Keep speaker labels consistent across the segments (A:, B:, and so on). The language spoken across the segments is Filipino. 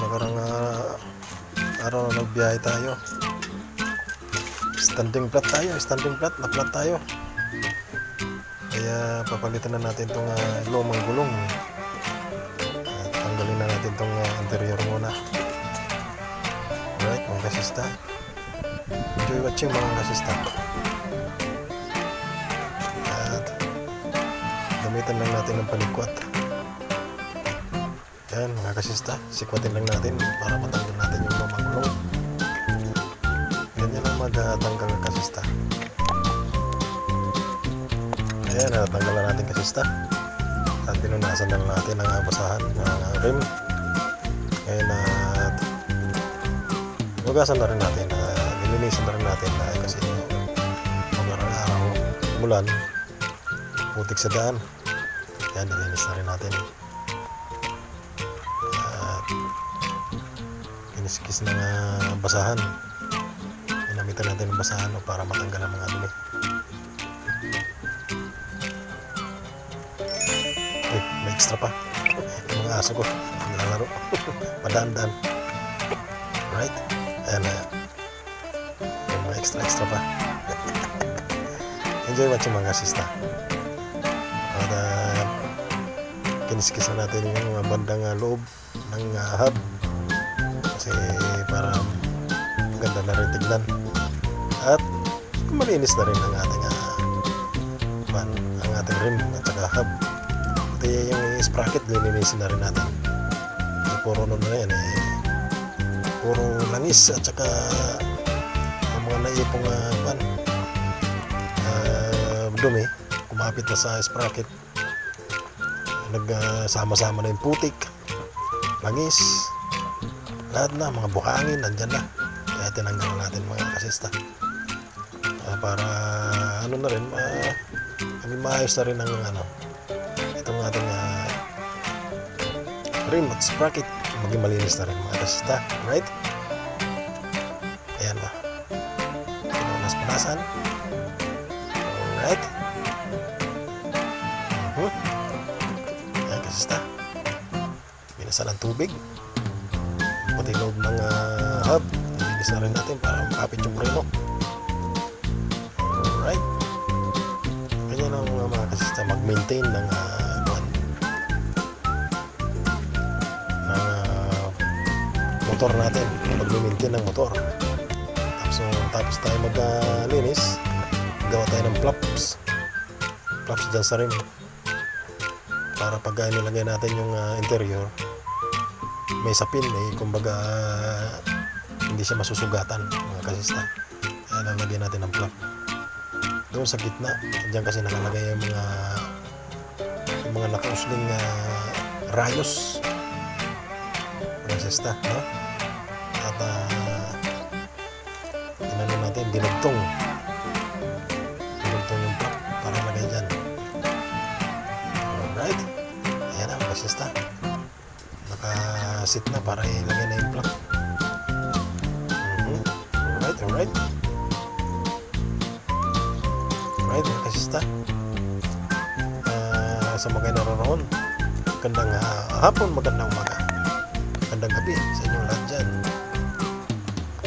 A: nakarang araw na nagbiyahe tayo. Standing flat na flat tayo. Kaya papalitan na natin itong lumang gulong. At tanggalin na natin itong interior muna. Alright mga kasista, enjoy watching mga kasista. At gamitan lang natin ng panikwat. Yan mga kasista, sikwatin lang natin para matanggal natin yung lumang gulong. Ganyan lang magtanggal ng kasista. Ayan, natanggal na natin kasista. At pinunasan na natin ang basahan ng rim. Ngayon hugasan na rin natin, nilinisan na rin natin kasi mga araw mulan, putik sa daan. Yan, nilinis na rin natin. Kiniskis ng basahan. Ginamitan natin ng basahan para matanggal ang mga dumi. May extra pa. Yung mga aso ko naglalaro. Padaan-daan. Right? Ayan na. May mga extra pa. Enjoy watching mga kasista. At kiniskis na natin yung bandang loob ng hub. Kasi para maganda na rin tignan. At malinis na rin ang ating rim at saka hub. Pati yung sprocket linisin na rin natin. Puro na yan puro langis at saka yung mga naipong dumi kumapit na sa sprocket. Nagsama-sama na yung putik, langis, lahat na, mga buhangin nandyan na. Kaya tinanggal natin mga kasista para na rin maayos na rin ang itong ating rim at sprocket, maging malinis na rin mga kasista. Right? Ayan ba, pinunas-punasan. Alright. Ayan kasista, binasan ng tubig pati loob ng hub, nilinis na rin natin para makapit yung preno. Alright, ganyan ang mga kasista mag-maintain ng motor natin, mag-maintain ng motor. Tapos tayo maglinis, gawa tayo ng flaps dyan sa rim para pag nilagay natin yung interior may sapin, kumbaga hindi siya masusugatan mga kasista. Kaya lalagyan natin ng flap doon sa gitna, dyan kasi nakalagay yung mga nakausling rayos mga kasista, no? At inano natin, dinugtong yung flap para lagay dyan. Alright, ayan ang kasista, nakasit na para ilagay na yung flap. Alright mga kasista, sa mga naroon, magandang hapon, magandang umaga, magandang gabi sa inyong lahat dyan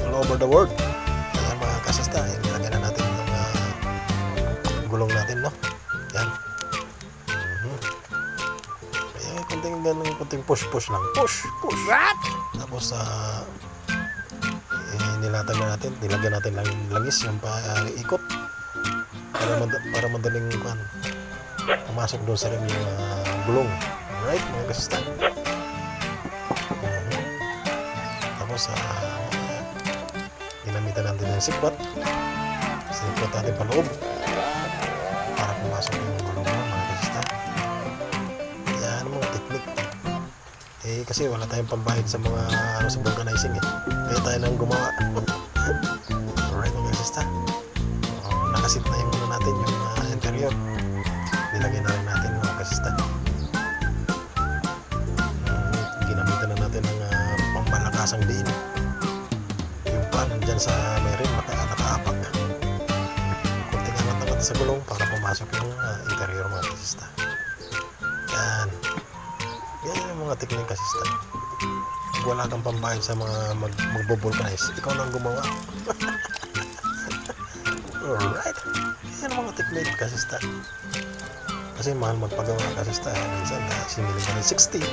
A: all over the world. Ayan mga kasista, ilagay na natin yung gulong natin, no? Yan. Kunting push lang. Push. Tapos nilagyan natin langis yung ikot para madaling pumasok doon sa rim yung gulong. Alright mga kasista. Tapos ginamitan natin yung sikwat natin paloob para pumasok yung gulong mga kasista. Yan ang mga technique. Kasi wala tayong pambayad sa mga sa vulcanizing kaya tayo nang gumawa. Alright mga kasista, nakasit na yung natin yung interior, nilagay na rin natin mga kasista. Ginamitan na natin ng pambalakasang diin, yung pan dyan sa may rim nakaapak, kunting angat sa gulong para pumasok yung interior mga kasista. Yan yung mga technique kasista. wala kang pambayad sa mga magbo-vulcanize, ikaw nang gumawa. Alright. Yan ang mga technique kasista. Kasi mahal magpagawa kasista. Minsan, singilin ka ng 60.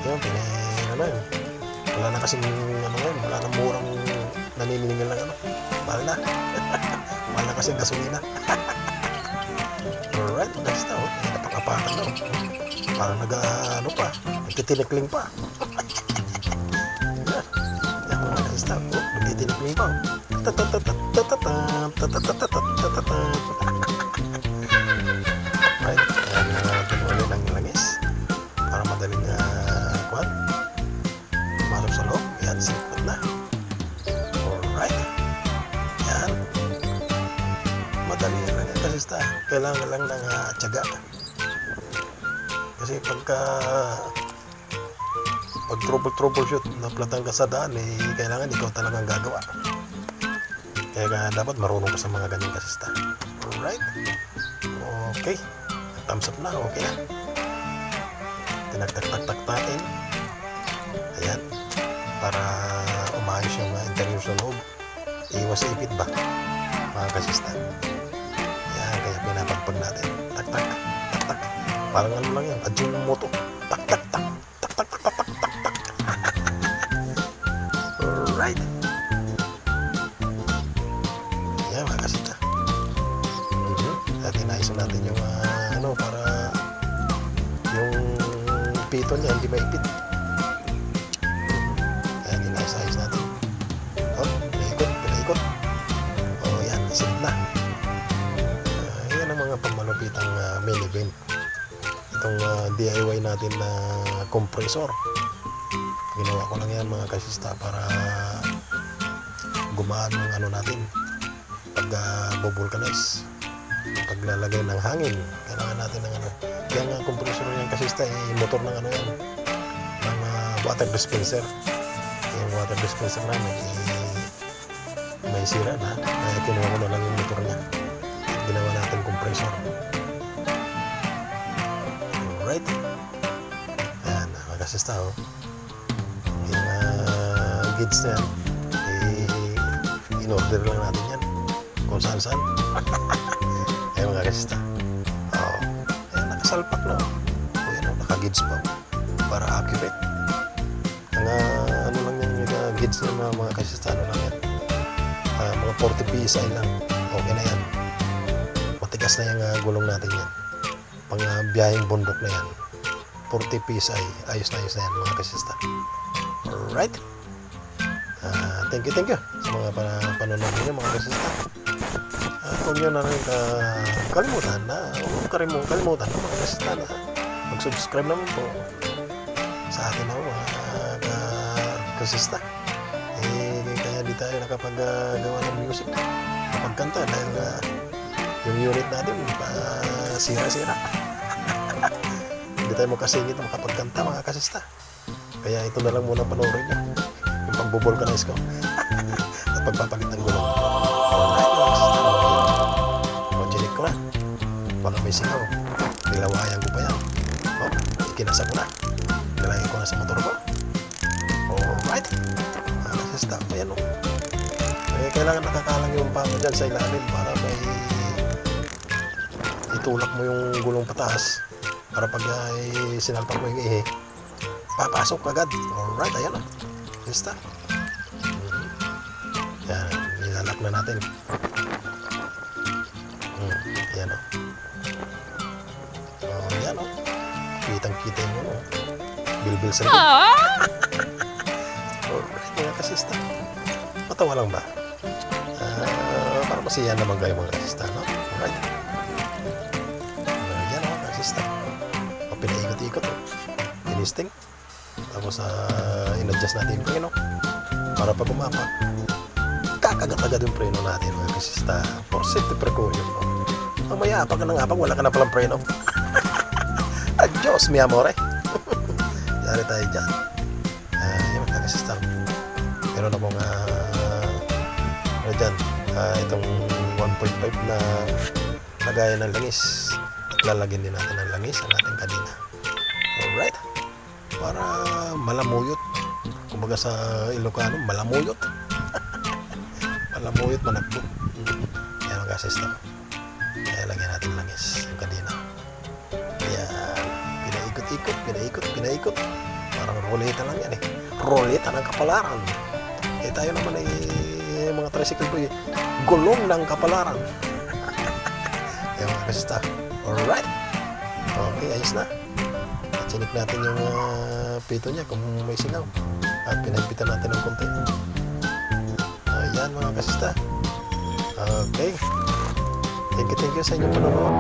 A: Yun, ano yun. Wala na kasing, wala na murang naniningil ng mahal na. Mahal na kasing gasolina. Alright, kasista. Napakapakan na. Parang nagtitinikling pa. Yan mga kasista. Nagtitinikling pa. Right, kaya natin ulit ng langis para madaling masuk sa loob. Yan, sipot na. Alright, yan, madali lang yan kasista. Kailangan lang ng tiyaga. Kasi pag troubleshoot na platang ka sa daan, kailangan ikaw talagang gagawa. Kaya dapat marunong ka sa mga ganyan kasista. Alright. Okay. Thumbs up na. Okay na. Tinagtak-tak-tak-takin. Ayan. Para umayos yung interior sa loob. Iwas ipit ba? Mga kasista. Ayan. Kaya pinapagpag natin. Tak-tak. Tak-tak. Parang ano lang yan. Ajinomoto. Tak-tak-tak. Tak-tak-tak-tak-tak. Alright. Makasita. At inaisa natin yung para yung pito niya hindi maipit. Ayan, inaisa-is natin. Pinaikot. Yan, sit na. Yan ang mga pamalupitang mini vent. Itong DIY natin na compressor. Ginawa ko lang yan mga kasista para gumaan yung natin. Pag bubulkanize, paglalagay ng hangin, kailangan natin ng yung compressor yan kasista, motor ng yan, ng water dispenser. Yung water dispenser namin may sira na, kaya kinuha ko na lang yung motor niya at ginawa natin compressor. Alright, yan mga kasista. Yung gauge na yan, in-order lang natin yan kung saan-saan. Ayan mga kasista. Ayan, nakasalpak na. Ayan, naka-gauge pa para accurate. Ang lang yan, yung gauge na mga kasista, lang yan. Mga 40 PSI lang. Okay na yan. Matigas na yung gulong natin yan. Pang biyaheng bundok na yan. 40 PSI. Ayos na yan mga kasista. Alright. Thank you sa mga panonood niyo mga kasista. Huwag nyo na rin kalimutan mga kasista na mag-subscribe naman po sa atin mga kasista. Kaya di tayo nakapag-gawa ng music, nakapagkanta dahil yung unit natin sira-sira. Hindi tayo makasingit makapagkanta mga kasista. Kaya ito na lang muna panoorin nyo, yung pang-vulcanize ko at pagpapalit ng gulong. Chinik ko na, baka may singaw, nilawayan ko pa yan. Ikinasa ko na, nilagay ko na sa motor ko. Alright, stop pa yan. Kailangan nakakalang yung pamo dyan sa ilalim para may itulak mo yung gulong pataas para pag sinalpak mo yung ihe, papasok agad. Alright, ayan o. Basta. Yan, nilalak na natin. Yan o. Yan o. Kitang-kita yung bilbil sa likod. Alright, mga kasista. Matawa lang ba? Para masiyahan naman kayo mga kasista, no? Alright. Yan o, kasista. Pinaikot-ikot o. Tinisting. Tapos in-adjust natin yung preno para pag umapak kakagat-agad yung preno natin mga kasista for safety precaution. Mamaya apag ka ng apag, wala ka na palang preno. Adios mi amore. Yari tayo dyan. Yung mga kasista, meron akong dyan, itong 1.5 na lagayan ng langis. Lalagyan din natin ng langis ang ating kadena. Alright, para malamuyot Kumbaga sa Ilocano, malamuyot. Malamuyot, manakbo. Kaya mga kasista. Kaya lagyan natin langis yung kadena. Ayan. Pinaikot. Parang roleta lang yan eh. Roleta ng kapalaran. Eh tayo naman ay mga tricycle boy, gulong ng kapalaran. Kaya mga kasista. Alright. Okay, ayos na. Chinik natin yung pito niya kung may singaw. At pinagpitan natin ng konti. Ayan mga kasista. Okay. Thank you sa inyong panonood.